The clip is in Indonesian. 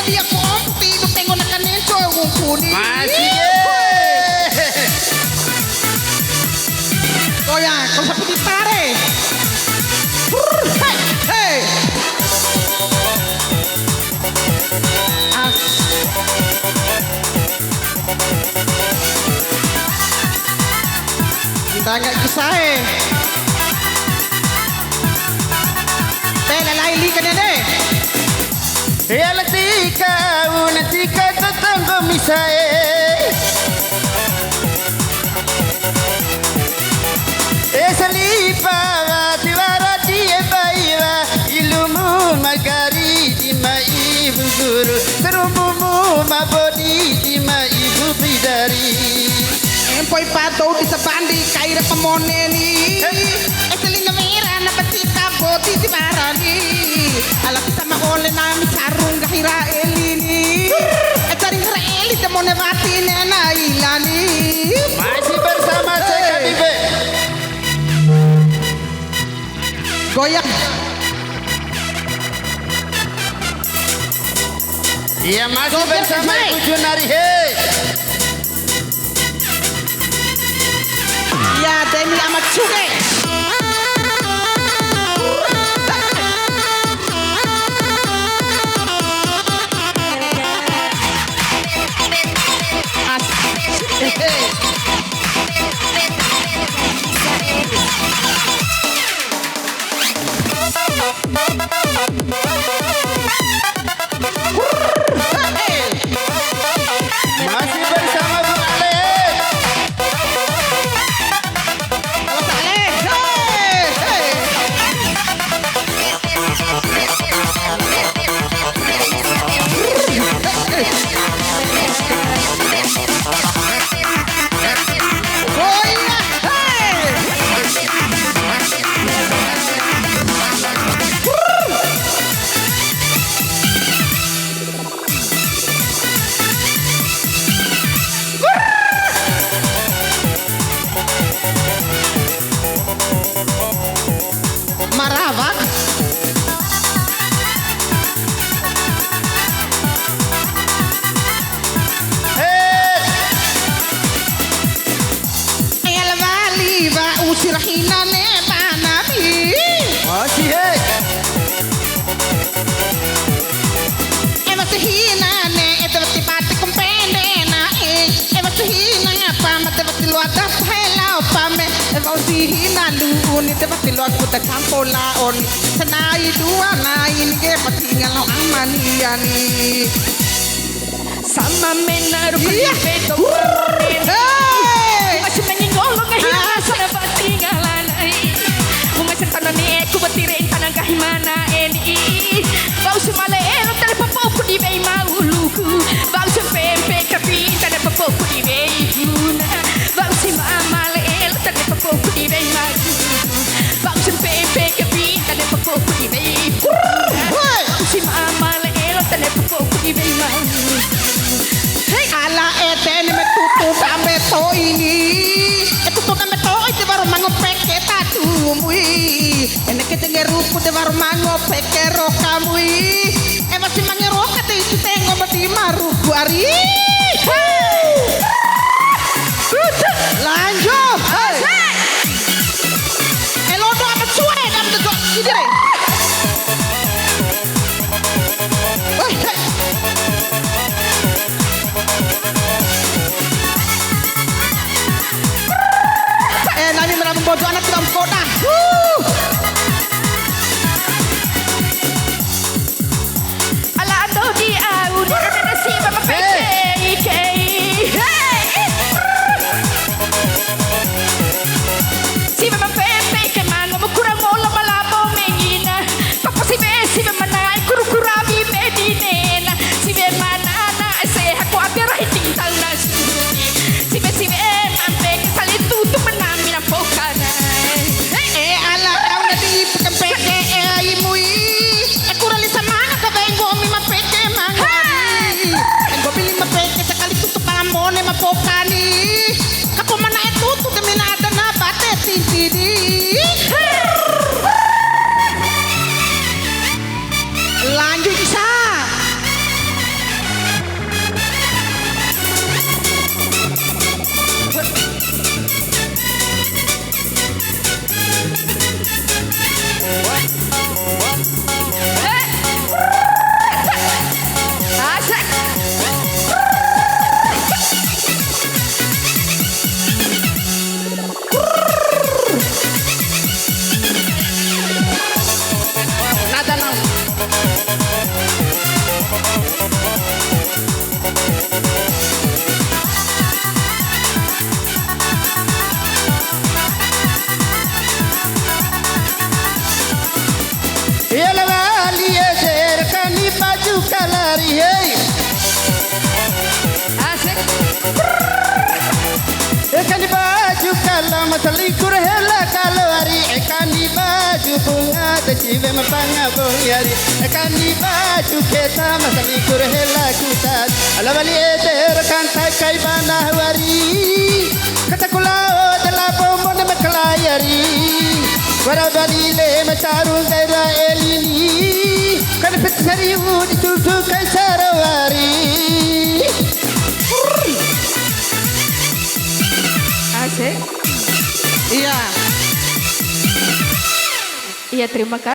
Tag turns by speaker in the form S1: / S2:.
S1: dia pompi, tu tengo na kanenso yung kuni.
S2: Sige!
S1: Goyang, kung sa putitare. Hey, hey. Kita nggak kisah lalai ka na deh.
S2: Yala tika, una tika tatango misae. Esa lipa, tiwara die baiwa, ilumu magari di maibu guru, terumumu mabodi di maibu bidari.
S1: Empoy pato di sa bandi, kaira pamoneni. Eselina mera na patita boti di marani. Alam sama ole nami sarung gahira elini. Etaring raeli demone mati nena ilani.
S2: Masih bersama saya Kadibe.
S1: Goyang.
S2: Iya masih bersama Ibu Junari. Hey.
S1: Ya Demi amat cuke.
S2: Masih bersama Bu Ale.
S1: Marawak. Ba usirahina ne panabi.
S2: Masih hey.
S1: Masihina ne ito tipati kumpende na masihina nga pa matebati luwata helao pa me masihina luun ito pati luwat puta kampo laon sanay dua na inige patingal no amaniyani
S3: sama menaruh peto masih menyingolong ngahilang sana patingalan umasan tanah ni aku betirin tanah kahimana ini bau semale tanah papoku di bei mauluku bau sempempe kapi tanah papoku di bei guna bau semamale tanah papoku di bei mauluku bau sempempe kapi tanah papoku di bei guna bau semamale tanah papoku di bei mauluku.
S1: Ala eten metutu kame to ini. Etutu kame to itu baru mangopek kita tumui. Enak kita ngerupu de baru mangopek kero kamui. Masih mangeru kata itu tengok mati maru buari. Lanjut. Elodo amat suwe kamu tuh idere. Nami meram bodoh anak dalam kota.
S3: Ala ando di au, nasi mama pece.
S2: hari hei.
S3: Asik.
S2: Ikan di baju kalau masalikur hela kalau hari ikan di baju bunga tecibe mapanga bongyari ikan di baju kita masalikur hela kutat ala bali eder kantai kai bana wari kata kulao dela bombo na maklayari wara bali le matarung gaira elini kan petsari udi tutu kai sarawari.
S3: Asik.
S1: Iya.
S3: Iya, terima kasih.